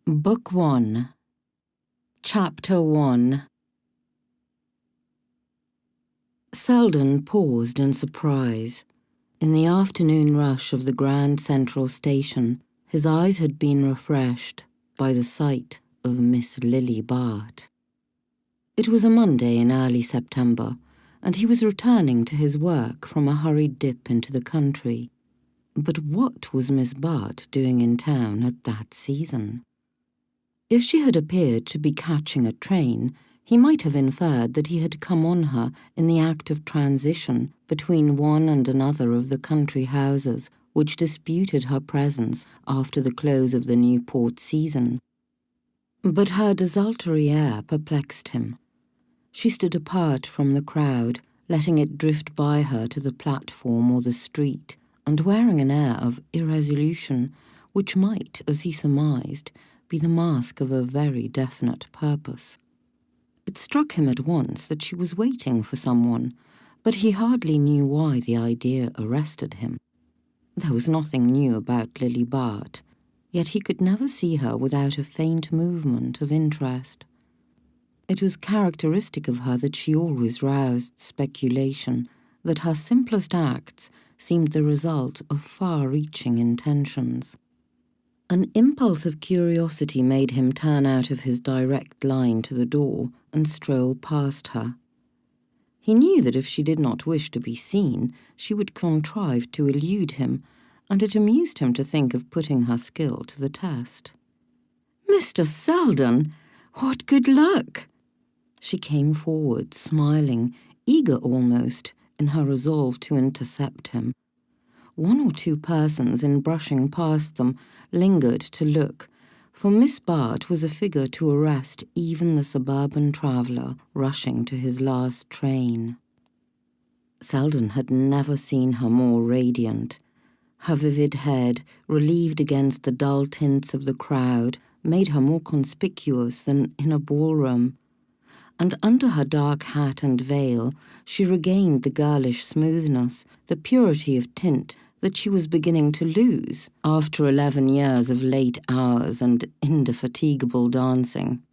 Book 1, Chapter 1. Selden paused in surprise. In the afternoon rush of the Grand Central Station, his eyes had been refreshed by the sight of Miss Lily Bart. It was a Monday in early September, and he was returning to his work from a hurried dip into the country. But what was Miss Bart doing in town at that season? If she had appeared to be catching a train, he might have inferred that he had come on her in the act of transition between one and another of the country houses which disputed her presence after the close of the Newport season. But her desultory air perplexed him. She stood apart from the crowd, letting it drift by her to the platform or the street, and wearing an air of irresolution which might, as he surmised, be the mask of a very definite purpose. It struck him at once that she was waiting for someone, but he hardly knew why the idea arrested him. There was nothing new about Lily Bart, yet he could never see her without a faint movement of interest. It was characteristic of her that she always roused speculation, that her simplest acts seemed the result of far-reaching intentions. An impulse of curiosity made him turn out of his direct line to the door and stroll past her. He knew that if she did not wish to be seen, she would contrive to elude him, and it amused him to think of putting her skill to the test. "Mr. Selden, what good luck!" She came forward, smiling, eager almost, in her resolve to intercept him. One or two persons, in brushing past them, lingered to look, for Miss Bart was a figure to arrest even the suburban traveller rushing to his last train. Selden had never seen her more radiant. Her vivid head, relieved against the dull tints of the crowd, made her more conspicuous than in a ballroom, and under her dark hat and veil she regained the girlish smoothness, the purity of tint that she was beginning to lose after 11 years of late hours and indefatigable dancing.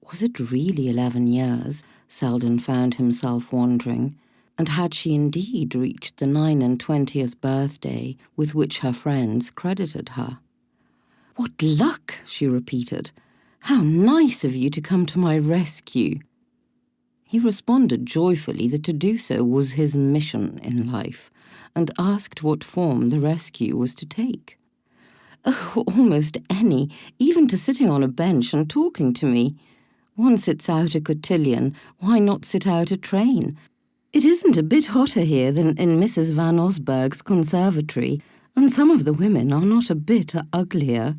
Was it really 11 years, Selden found himself wondering, and had she indeed reached the 29th birthday with which her friends credited her? "What luck!" she repeated. "How nice of you to come to my rescue." He responded joyfully that to do so was his mission in life, and asked what form the rescue was to take. "Oh, almost any, even to sitting on a bench and talking to me. One sits out a cotillion, why not sit out a train? It isn't a bit hotter here than in Mrs. Van Osburgh's conservatory, and some of the women are not a bit uglier."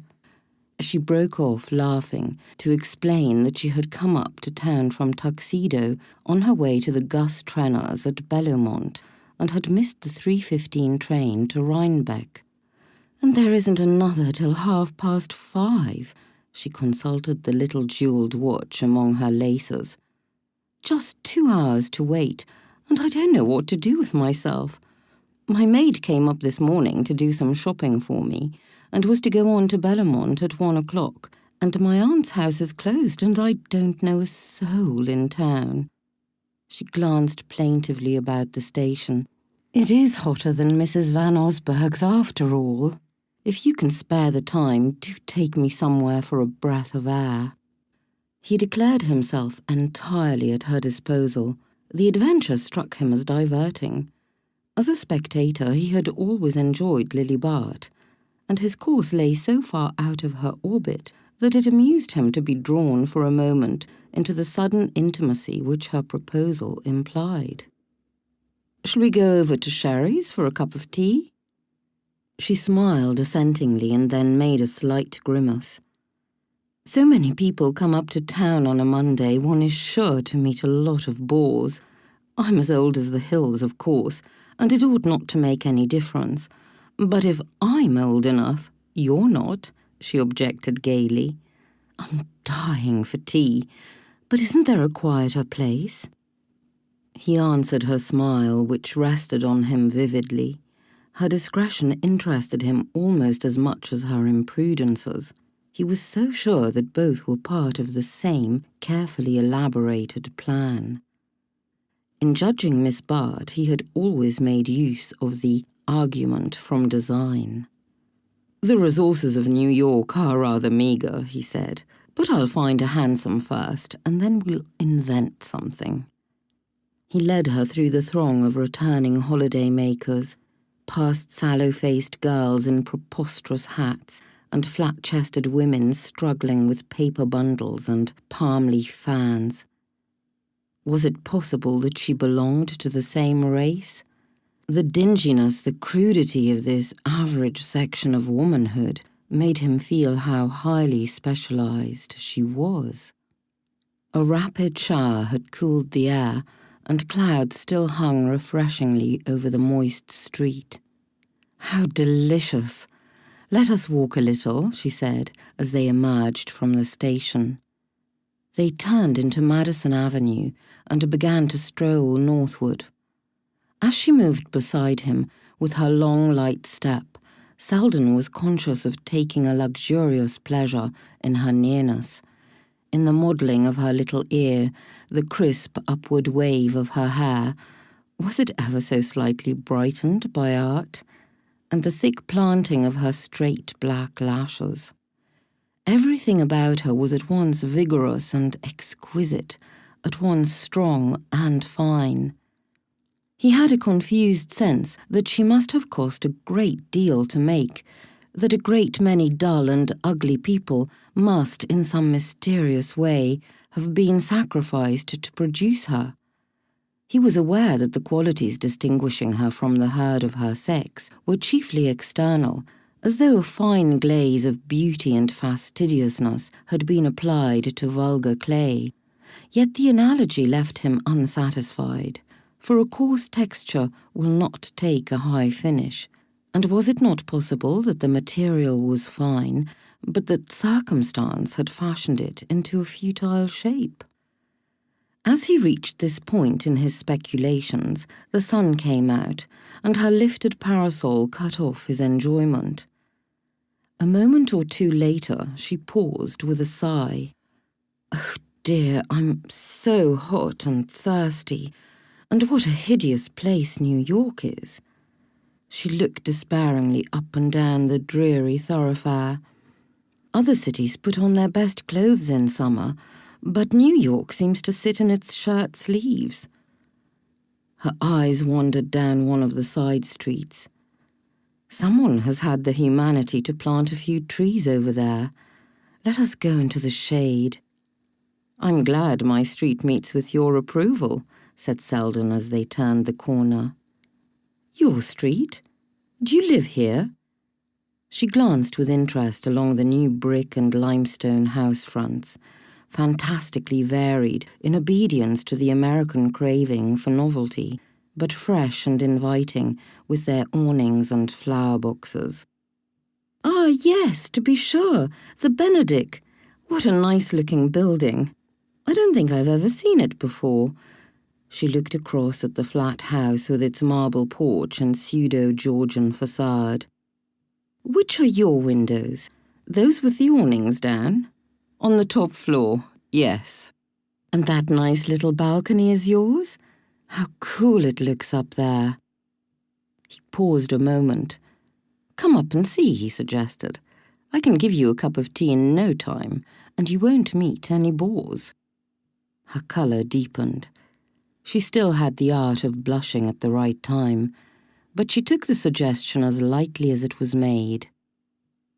She broke off, laughing, to explain that she had come up to town from Tuxedo on her way to the Gus Trenners at Bellomont, and had missed the 3:15 train to Rhinebeck. "And there isn't another till 5:30. She consulted the little jewelled watch among her laces. "Just 2 hours to wait, and I don't know what to do with myself. My maid came up this morning to do some shopping for me, and was to go on to Bellomont at 1 o'clock, and my aunt's house is closed, and I don't know a soul in town." She glanced plaintively about the station. "It is hotter than Mrs. Van Osburgh's after all. If you can spare the time, do take me somewhere for a breath of air." He declared himself entirely at her disposal. The adventure struck him as diverting. As a spectator, he had always enjoyed Lily Bart, and his course lay so far out of her orbit that it amused him to be drawn for a moment into the sudden intimacy which her proposal implied. "Shall we go over to Sherry's for a cup of tea?" She smiled assentingly and then made a slight grimace. "So many people come up to town on a Monday, one is sure to meet a lot of bores. I'm as old as the hills, of course, and it ought not to make any difference. But if I'm old enough, you're not," she objected gaily. "I'm dying for tea, but isn't there a quieter place?" He answered her smile, which rested on him vividly. Her discretion interested him almost as much as her imprudences. He was so sure that both were part of the same carefully elaborated plan. In judging Miss Bart, he had always made use of the argument from design. "The resources of New York are rather meagre," he said, "but I'll find a hansom first, and then we'll invent something." He led her through the throng of returning holiday-makers, past sallow-faced girls in preposterous hats and flat-chested women struggling with paper bundles and palm-leaf fans. Was it possible that she belonged to the same race? The dinginess, the crudity of this average section of womanhood made him feel how highly specialized she was. A rapid shower had cooled the air, and clouds still hung refreshingly over the moist street. "How delicious! Let us walk a little," she said, as they emerged from the station. They turned into Madison Avenue and began to stroll northward. As she moved beside him, with her long, light step, Selden was conscious of taking a luxurious pleasure in her nearness, in the modelling of her little ear, the crisp upward wave of her hair, was it ever so slightly brightened by art, and the thick planting of her straight black lashes. Everything about her was at once vigorous and exquisite, at once strong and fine. He had a confused sense that she must have cost a great deal to make, that a great many dull and ugly people must, in some mysterious way, have been sacrificed to produce her. He was aware that the qualities distinguishing her from the herd of her sex were chiefly external, as though a fine glaze of beauty and fastidiousness had been applied to vulgar clay. Yet the analogy left him unsatisfied, for a coarse texture will not take a high finish, and was it not possible that the material was fine, but that circumstance had fashioned it into a futile shape? As he reached this point in his speculations, the sun came out, and her lifted parasol cut off his enjoyment. A moment or two later, she paused with a sigh. "Oh dear, I'm so hot and thirsty, and what a hideous place New York is." She looked despairingly up and down the dreary thoroughfare. Other cities put on their best clothes in summer, but New York seems to sit in its shirt sleeves. Her eyes wandered down one of the side streets. "Someone has had the humanity to plant a few trees over there. Let us go into the shade." "I'm glad my street meets with your approval," said Selden as they turned the corner. "Your street? Do you live here?" She glanced with interest along the new brick and limestone house fronts, fantastically varied in obedience to the American craving for novelty, but fresh and inviting with their awnings and flower boxes. "Ah, yes, to be sure, the Benedict. What a nice-looking building. I don't think I've ever seen it before." She looked across at the flat house with its marble porch and pseudo-Georgian facade. "Which are your windows? Those with the awnings down?" "On the top floor, yes." "And that nice little balcony is yours? How cool it looks up there." He paused a moment. "Come up and see," he suggested. "I can give you a cup of tea in no time, and you won't meet any bores." Her colour deepened. She still had the art of blushing at the right time, but she took the suggestion as lightly as it was made.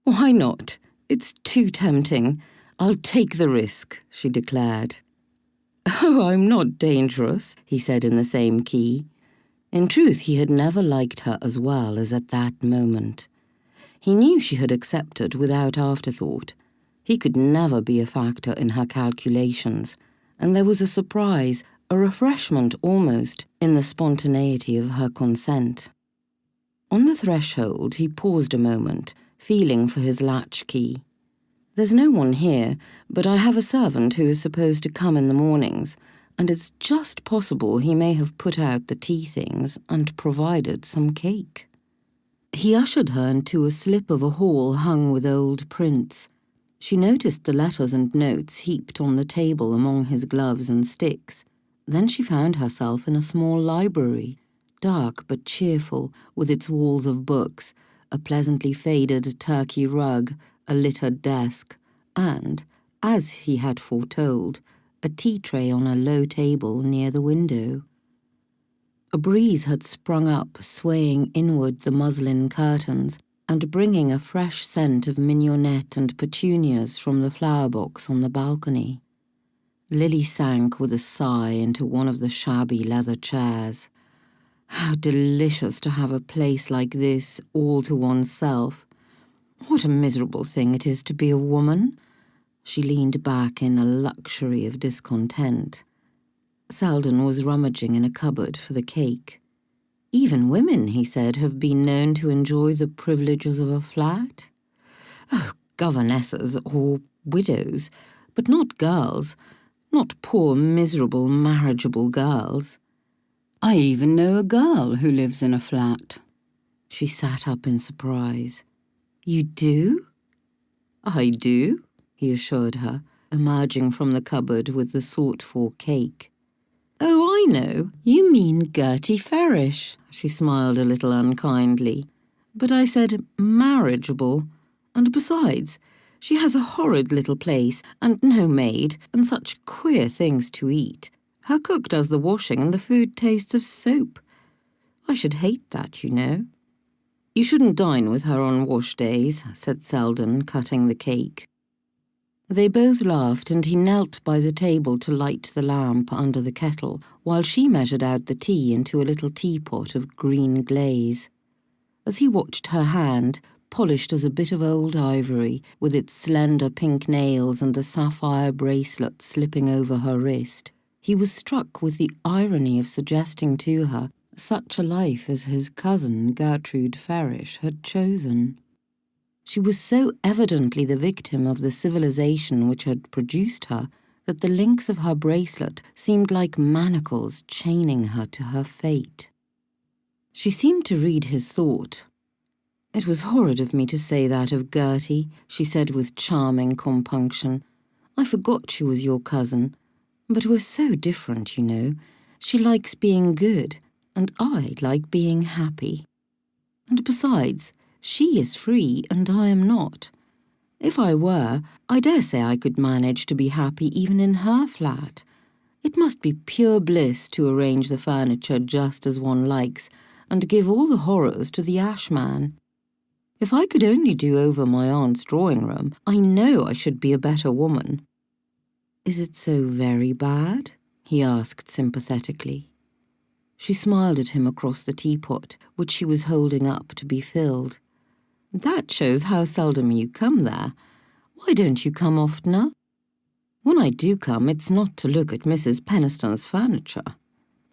"Why not? It's too tempting. I'll take the risk," she declared. "Oh, I'm not dangerous," he said in the same key. In truth, he had never liked her as well as at that moment. He knew she had accepted without afterthought. He could never be a factor in her calculations, and there was a surprise, a refreshment almost, in the spontaneity of her consent. On the threshold, he paused a moment, feeling for his latchkey. "There's no one here, but I have a servant who is supposed to come in the mornings, and it's just possible he may have put out the tea things and provided some cake." He ushered her into a slip of a hall hung with old prints. She noticed the letters and notes heaped on the table among his gloves and sticks. Then she found herself in a small library, dark but cheerful, with its walls of books, a pleasantly faded turkey rug, a littered desk, and, as he had foretold, a tea tray on a low table near the window. A breeze had sprung up, swaying inward the muslin curtains, and bringing a fresh scent of mignonette and petunias from the flower box on the balcony. Lily sank with a sigh into one of the shabby leather chairs. How delicious to have a place like this all to oneself. What a miserable thing it is to be a woman. She leaned back in a luxury of discontent. Selden was rummaging in a cupboard for the cake. Even women, he said, have been known to enjoy the privileges of a flat. Oh, governesses or widows, but not girls, not poor, miserable, marriageable girls. I even know a girl who lives in a flat. She sat up in surprise. You do? I do, he assured her, emerging from the cupboard with the sought-for cake. Oh, I know. You mean Gertie Ferrish. She smiled a little unkindly. But I said marriageable. And besides, she has a horrid little place, and no maid, and such queer things to eat. Her cook does the washing, and the food tastes of soap. I should hate that, you know. You shouldn't dine with her on wash days, said Selden, cutting the cake. They both laughed, and he knelt by the table to light the lamp under the kettle, while she measured out the tea into a little teapot of green glaze. As he watched her hand, polished as a bit of old ivory, with its slender pink nails and the sapphire bracelet slipping over her wrist, he was struck with the irony of suggesting to her such a life as his cousin Gertrude Ferrish had chosen. She was so evidently the victim of the civilization which had produced her that the links of her bracelet seemed like manacles chaining her to her fate. She seemed to read his thought. It was horrid of me to say that of Gertie, she said with charming compunction. I forgot she was your cousin. But we're so different, you know. She likes being good, and I like being happy. And besides, she is free and I am not. If I were, I dare say I could manage to be happy even in her flat. It must be pure bliss to arrange the furniture just as one likes and give all the horrors to the ashman. If I could only do over my aunt's drawing room, I know I should be a better woman. Is it so very bad? He asked sympathetically. She smiled at him across the teapot, which she was holding up to be filled. That shows how seldom you come there. Why don't you come oftener? When I do come, it's not to look at Mrs. Peniston's furniture.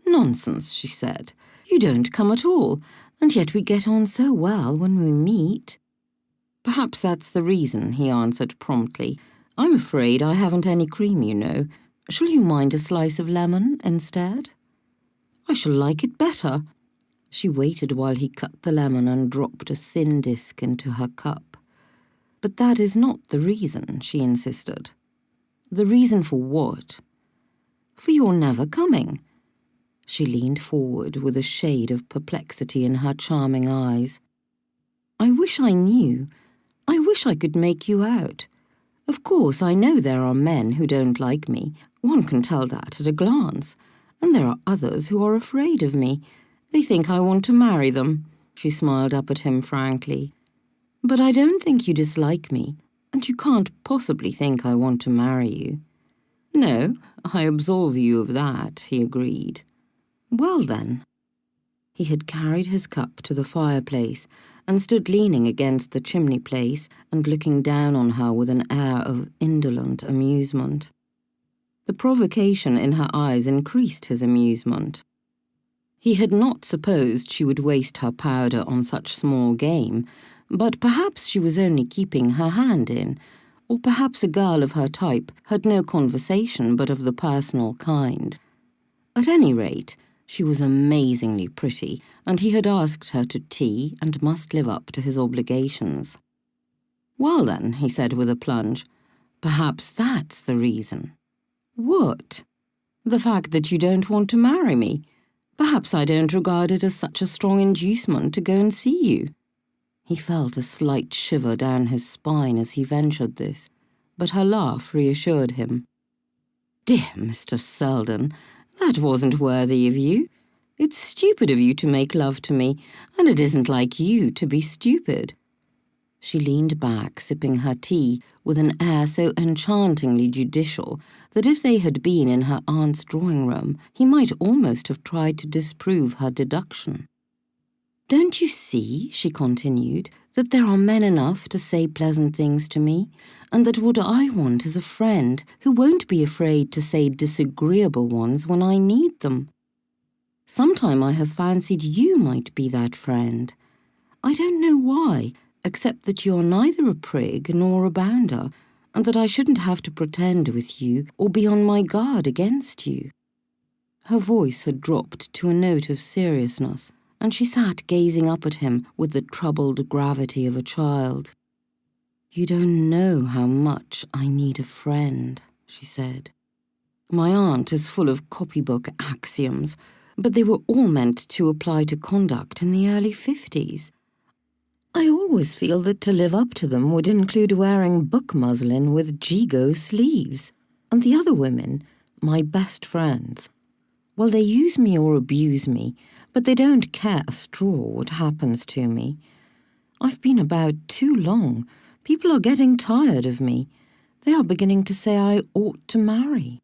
Nonsense, she said. You don't come at all, and yet we get on so well when we meet. Perhaps that's the reason, he answered promptly. I'm afraid I haven't any cream, you know. Shall you mind a slice of lemon instead? I shall like it better. She waited while he cut the lemon and dropped a thin disc into her cup. But that is not the reason, she insisted. The reason for what? For your never coming. She leaned forward with a shade of perplexity in her charming eyes. I wish I knew. I wish I could make you out. Of course, I know there are men who don't like me. One can tell that at a glance. And there are others who are afraid of me. They think I want to marry them. She smiled up at him frankly. But I don't think you dislike me, and you can't possibly think I want to marry you. No, I absolve you of that, he agreed. Well then. He had carried his cup to the fireplace and stood leaning against the chimney place and looking down on her with an air of indolent amusement. The provocation in her eyes increased his amusement. He had not supposed she would waste her powder on such small game, but perhaps she was only keeping her hand in, or perhaps a girl of her type had no conversation but of the personal kind. At any rate, she was amazingly pretty, and he had asked her to tea and must live up to his obligations. Well then, he said with a plunge, Perhaps that's the reason. What? The fact that you don't want to marry me. Perhaps I don't regard it as such a strong inducement to go and see you. He felt a slight shiver down his spine as he ventured this, but her laugh reassured him. Dear Mr. Selden, that wasn't worthy of you. It's stupid of you to make love to me, and it isn't like you to be stupid. She leaned back, sipping her tea, with an air so enchantingly judicial that if they had been in her aunt's drawing room, he might almost have tried to disprove her deduction. Don't you see, she continued, that there are men enough to say pleasant things to me, and that what I want is a friend who won't be afraid to say disagreeable ones when I need them. Sometime I have fancied you might be that friend. I don't know why, except that you're neither a prig nor a bounder, and that I shouldn't have to pretend with you or be on my guard against you. Her voice had dropped to a note of seriousness, and she sat gazing up at him with the troubled gravity of a child. You don't know how much I need a friend, she said. My aunt is full of copybook axioms, but they were all meant to apply to conduct in the early 50s. I always feel that to live up to them would include wearing book muslin with gigot sleeves. And the other women, my best friends, well, they use me or abuse me, but they don't care a straw what happens to me. I've been about too long. People are getting tired of me. They are beginning to say I ought to marry.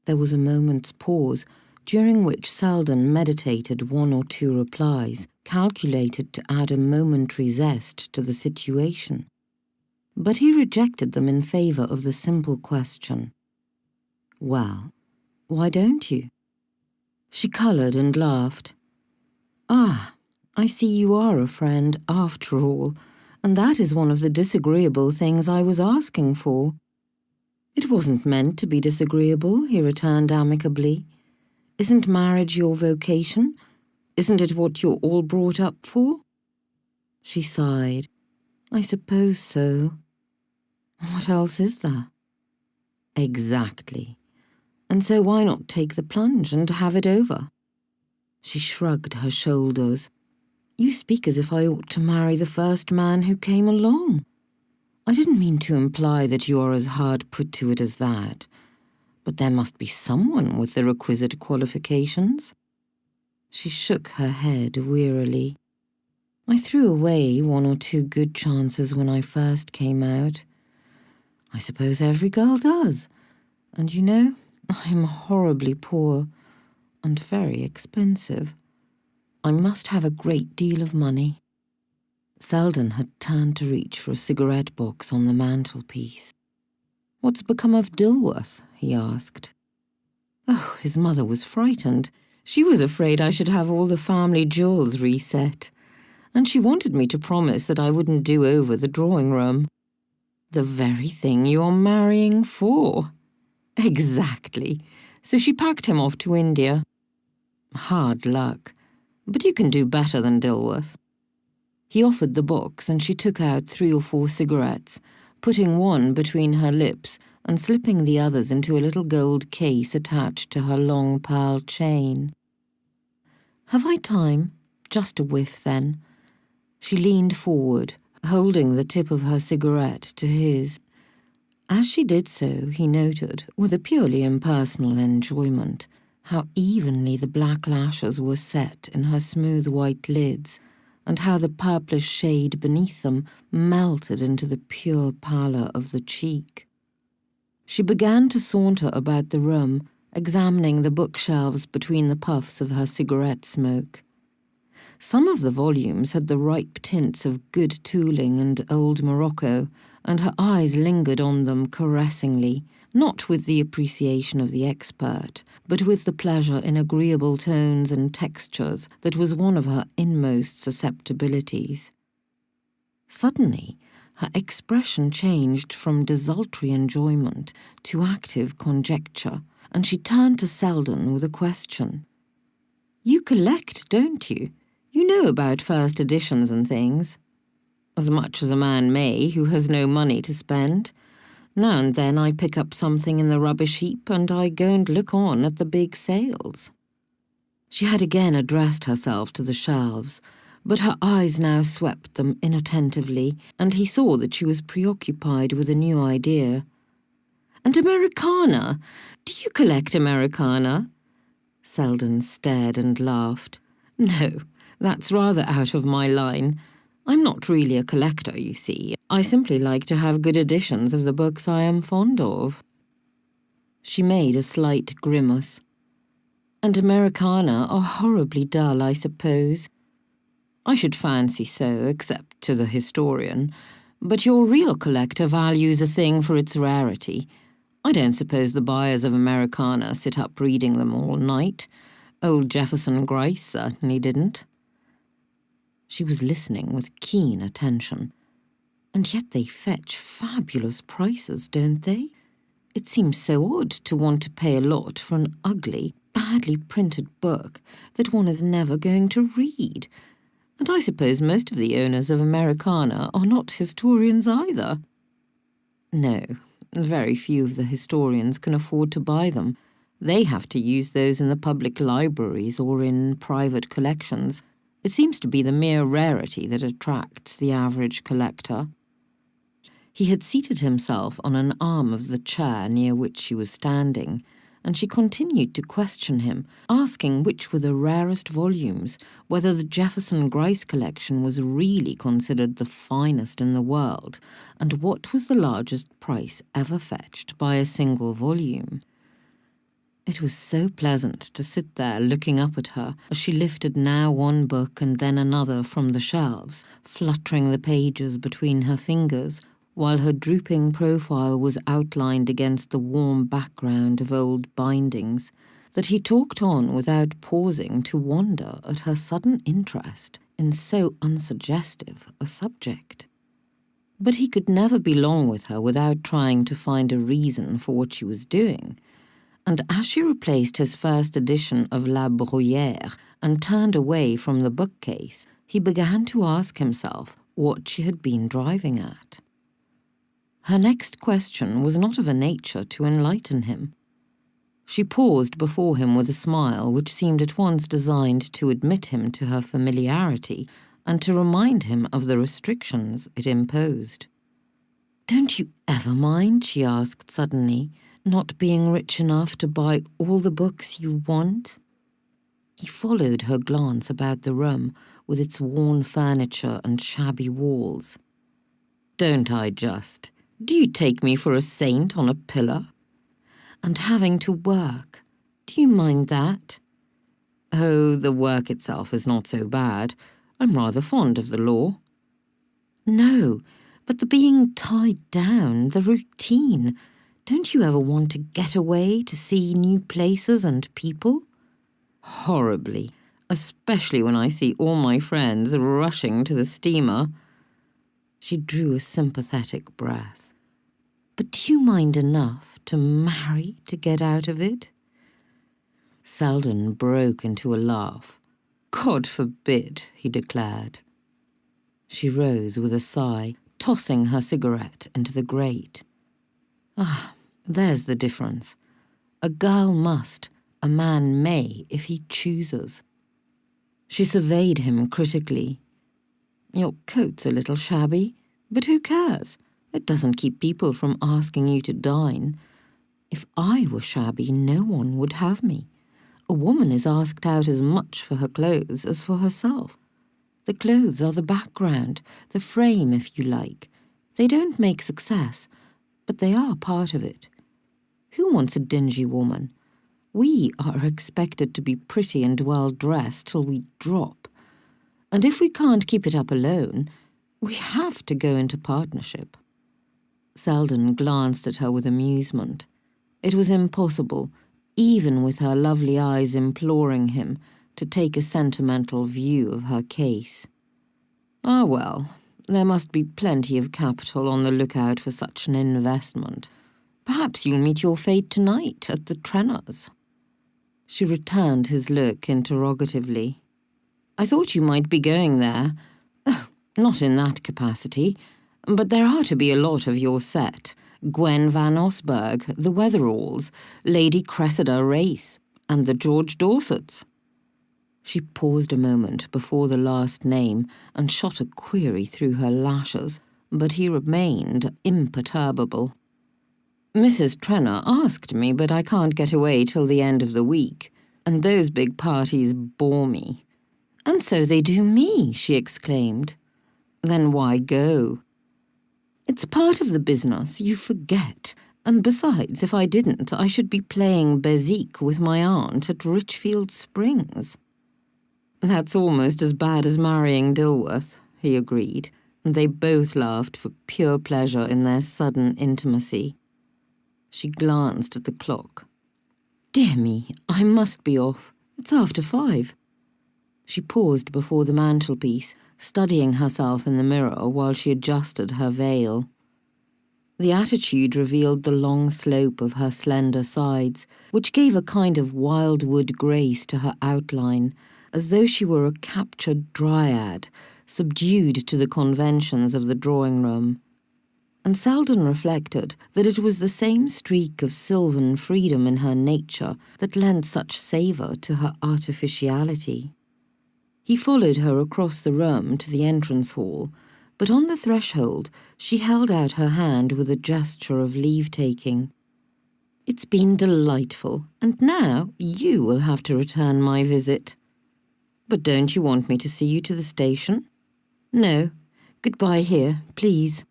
There was a moment's pause, during which Selden meditated one or two replies, calculated to add a momentary zest to the situation. But he rejected them in favour of the simple question. Well, why don't you? She coloured and laughed. Ah, I see you are a friend after all, and that is one of the disagreeable things I was asking for. It wasn't meant to be disagreeable, he returned amicably. Isn't marriage your vocation? Isn't it what you're all brought up for? She sighed. I suppose so. What else is there? Exactly. And so why not take the plunge and have it over? She shrugged her shoulders. You speak as if I ought to marry the first man who came along. I didn't mean to imply that you are as hard put to it as that. But there must be someone with the requisite qualifications. She shook her head wearily. I threw away one or two good chances when I first came out. I suppose every girl does. And you know, I'm horribly poor and very expensive. I must have a great deal of money. Selden had turned to reach for a cigarette box on the mantelpiece. What's become of Dilworth? He asked. Oh, his mother was frightened. She was afraid I should have all the family jewels reset, and she wanted me to promise that I wouldn't do over the drawing room. The very thing you're marrying for. Exactly. So she packed him off to India. Hard luck. But you can do better than Dilworth. He offered the box and she took out 3 or 4 cigarettes, putting one between her lips and slipping the others into a little gold case attached to her long pearl chain. Have I time? Just a whiff, then. She leaned forward, holding the tip of her cigarette to his. As she did so, he noted, with a purely impersonal enjoyment, how evenly the black lashes were set in her smooth white lids, and how the purplish shade beneath them melted into the pure pallor of the cheek. She began to saunter about the room, examining the bookshelves between the puffs of her cigarette smoke. Some of the volumes had the ripe tints of good tooling and old Morocco, and her eyes lingered on them caressingly, not with the appreciation of the expert, but with the pleasure in agreeable tones and textures that was one of her inmost susceptibilities. Suddenly, her expression changed from desultory enjoyment to active conjecture, and she turned to Selden with a question. You collect, don't you? You know about first editions and things. As much as a man may who has no money to spend. Now and then I pick up something in the rubbish heap and I go and look on at the big sales." She had again addressed herself to the shelves, but her eyes now swept them inattentively, and he saw that she was preoccupied with a new idea. "And Americana? Do you collect Americana?" Selden stared and laughed. "No, that's rather out of my line. I'm not really a collector, you see. I simply like to have good editions of the books I am fond of." She made a slight grimace. "And Americana are horribly dull, I suppose." "I should fancy so, except to the historian. But your real collector values a thing for its rarity. I don't suppose the buyers of Americana sit up reading them all night. Old Jefferson Gryce certainly didn't." She was listening with keen attention. "And yet they fetch fabulous prices, don't they? It seems so odd to want to pay a lot for an ugly, badly printed book that one is never going to read. And I suppose most of the owners of Americana are not historians either." "No, very few of the historians can afford to buy them. They have to use those in the public libraries or in private collections. It seems to be the mere rarity that attracts the average collector." He had seated himself on an arm of the chair near which she was standing, and she continued to question him, asking which were the rarest volumes, whether the Jefferson Gryce collection was really considered the finest in the world, and what was the largest price ever fetched by a single volume. It was so pleasant to sit there looking up at her as she lifted now one book and then another from the shelves, fluttering the pages between her fingers, while her drooping profile was outlined against the warm background of old bindings, that he talked on without pausing to wonder at her sudden interest in so unsuggestive a subject. But he could never be long with her without trying to find a reason for what she was doing, and as she replaced his first edition of La Bruyère and turned away from the bookcase, he began to ask himself what she had been driving at. Her next question was not of a nature to enlighten him. She paused before him with a smile which seemed at once designed to admit him to her familiarity and to remind him of the restrictions it imposed. "Don't you ever mind," she asked suddenly, "not being rich enough to buy all the books you want?" He followed her glance about the room with its worn furniture and shabby walls. "Don't I just? Do you take me for a saint on a pillar? And having to work, do you mind that?" "Oh, the work itself is not so bad. I'm rather fond of the law." "No, but the being tied down, the routine. Don't you ever want to get away, to see new places and people?" "Horribly, especially when I see all my friends rushing to the steamer." She drew a sympathetic breath. "But do you mind enough to marry to get out of it?" Selden broke into a laugh. "God forbid," he declared. She rose with a sigh, tossing her cigarette into the grate. "Ah, there's the difference. A girl must, a man may, if he chooses." She surveyed him critically. "Your coat's a little shabby, but who cares? It doesn't keep people from asking you to dine. If I were shabby, no one would have me. A woman is asked out as much for her clothes as for herself. The clothes are the background, the frame, if you like. They don't make success, but they are part of it. Who wants a dingy woman? We are expected to be pretty and well-dressed till we drop. And if we can't keep it up alone, we have to go into partnership." Selden glanced at her with amusement. It was impossible, even with her lovely eyes imploring him, to take a sentimental view of her case. "Ah, well, there must be plenty of capital on the lookout for such an investment. Perhaps you'll meet your fate tonight at the Trenners'." She returned his look interrogatively. "I thought you might be going there. Oh, not in that capacity, but there are to be a lot of your set. Gwen Van Osberg, the Wetheralls, Lady Cressida Wraith, and the George Dorsets. She paused a moment before the last name and shot a query through her lashes, but he remained imperturbable. Mrs. Trenner asked me, but I can't get away till the end of the week, and those big parties bore me. And so they do me, she exclaimed. Then why go? It's part of the business, you forget. And besides, if I didn't, I should be playing bezique with my aunt at Richfield Springs. That's almost as bad as marrying Dilworth, he agreed, and they both laughed for pure pleasure in their sudden intimacy. She glanced at the clock. Dear me, I must be off. It's after 5. She paused before the mantelpiece, studying herself in the mirror while she adjusted her veil. The attitude revealed the long slope of her slender sides, which gave a kind of wildwood grace to her outline, as though she were a captured dryad, subdued to the conventions of the drawing-room. And Selden reflected that it was the same streak of sylvan freedom in her nature that lent such savour to her artificiality. He followed her across the room to the entrance hall, but on the threshold she held out her hand with a gesture of leave-taking. It's been delightful, and now you will have to return my visit. But don't you want me to see you to the station? No. Goodbye here, please.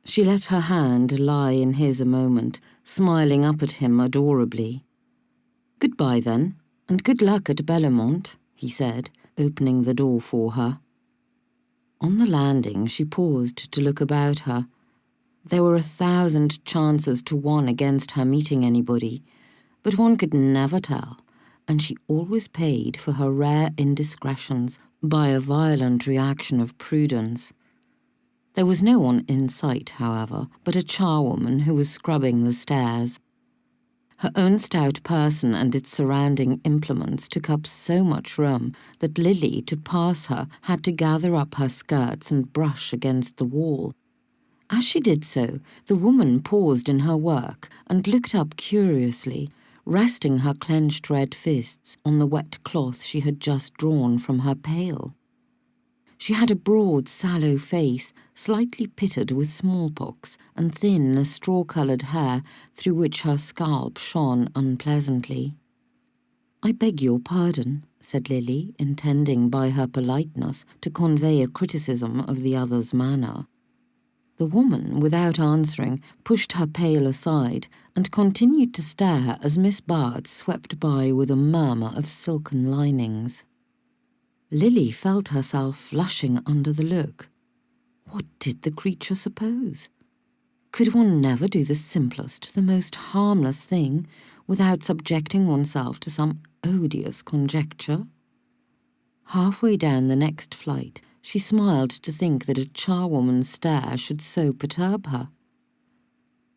She let her hand lie in his a moment, smiling up at him adorably. Goodbye then, and good luck at Bellamont, he said, opening the door for her. On the landing, she paused to look about her. There were 1,000 chances to 1 against her meeting anybody, but one could never tell, and she always paid for her rare indiscretions by a violent reaction of prudence. There was no one in sight, however, but a charwoman who was scrubbing the stairs. Her own stout person and its surrounding implements took up so much room that Lily, to pass her, had to gather up her skirts and brush against the wall. As she did so, the woman paused in her work and looked up curiously, resting her clenched red fists on the wet cloth she had just drawn from her pail. She had a broad, sallow face, slightly pitted with smallpox, and thin as straw-coloured hair through which her scalp shone unpleasantly. "I beg your pardon," said Lily, intending by her politeness to convey a criticism of the other's manner. The woman, without answering, pushed her pail aside and continued to stare as Miss Bart swept by with a murmur of silken linings. Lily felt herself flushing under the look. What did the creature suppose? Could one never do the simplest, the most harmless thing without subjecting oneself to some odious conjecture? Halfway down the next flight, she smiled to think that a charwoman's stare should so perturb her.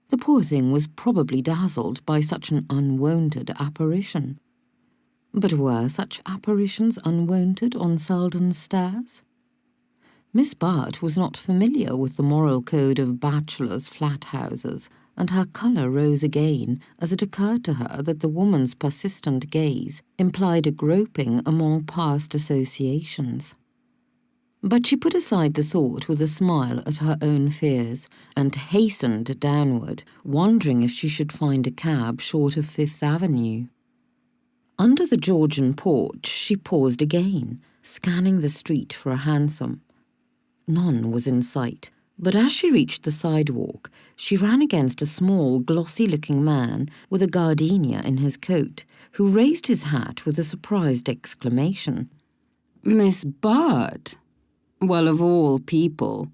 The poor thing was probably dazzled by such an unwonted apparition. But were such apparitions unwonted on Selden's stairs? Miss Bart was not familiar with the moral code of bachelors' flat houses, and her colour rose again as it occurred to her that the woman's persistent gaze implied a groping among past associations. But she put aside the thought with a smile at her own fears, and hastened downward, wondering if she should find a cab short of Fifth Avenue. Under the Georgian porch, she paused again, scanning the street for a hansom. None was in sight, but as she reached the sidewalk, she ran against a small, glossy-looking man with a gardenia in his coat, who raised his hat with a surprised exclamation. "Miss Bart? Well, of all people.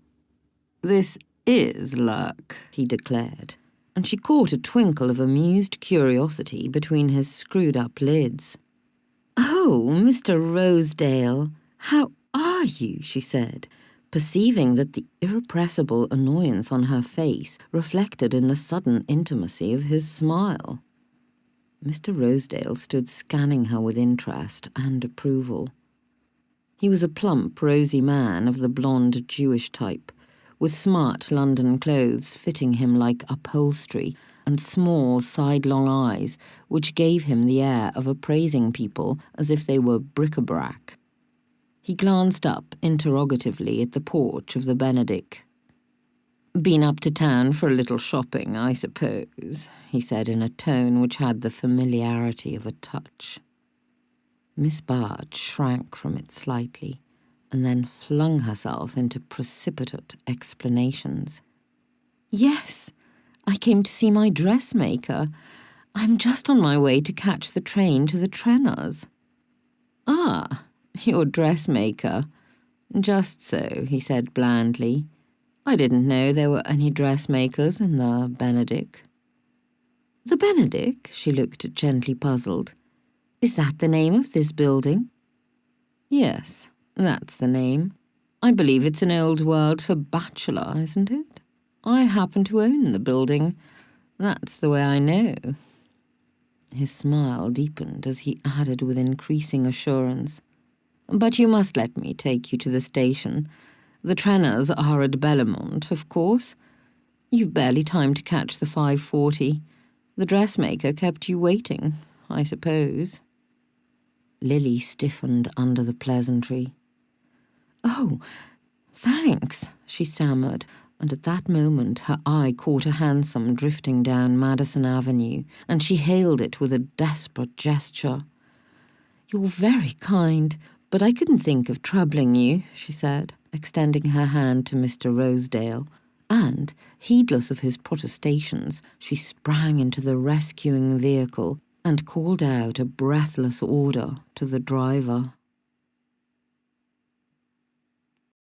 This is luck," he declared, and she caught a twinkle of amused curiosity between his screwed-up lids. "Oh, Mr. Rosedale, how are you?" she said, perceiving that the irrepressible annoyance on her face reflected in the sudden intimacy of his smile. Mr. Rosedale stood scanning her with interest and approval. He was a plump, rosy man of the blonde Jewish type, with smart London clothes fitting him like upholstery and small sidelong eyes which gave him the air of appraising people as if they were bric-a-brac. He glanced up interrogatively at the porch of the Benedick. "Been up to town for a little shopping, I suppose," he said in a tone which had the familiarity of a touch. Miss Barge shrank from it slightly, and then flung herself into precipitate explanations. "Yes, I came to see my dressmaker. I'm just on my way to catch the train to the Trenners." "Ah, your dressmaker. Just so," he said blandly. "I didn't know there were any dressmakers in the Benedick." "The Benedick?" She looked gently puzzled. "Is that the name of this building?" "Yes, that's the name. I believe it's an old word for bachelor, isn't it? I happen to own the building. That's the way I know." His smile deepened as he added with increasing assurance, "But you must let me take you to the station. The Trenners are at Bellamont, of course. You've barely time to catch the 5:40. The dressmaker kept you waiting, I suppose." Lily stiffened under the pleasantry. "Oh, thanks," she stammered, and at that moment her eye caught a hansom drifting down Madison Avenue, and she hailed it with a desperate gesture. "You're very kind, but I couldn't think of troubling you," she said, extending her hand to Mr. Rosedale, and, heedless of his protestations, she sprang into the rescuing vehicle and called out a breathless order to the driver.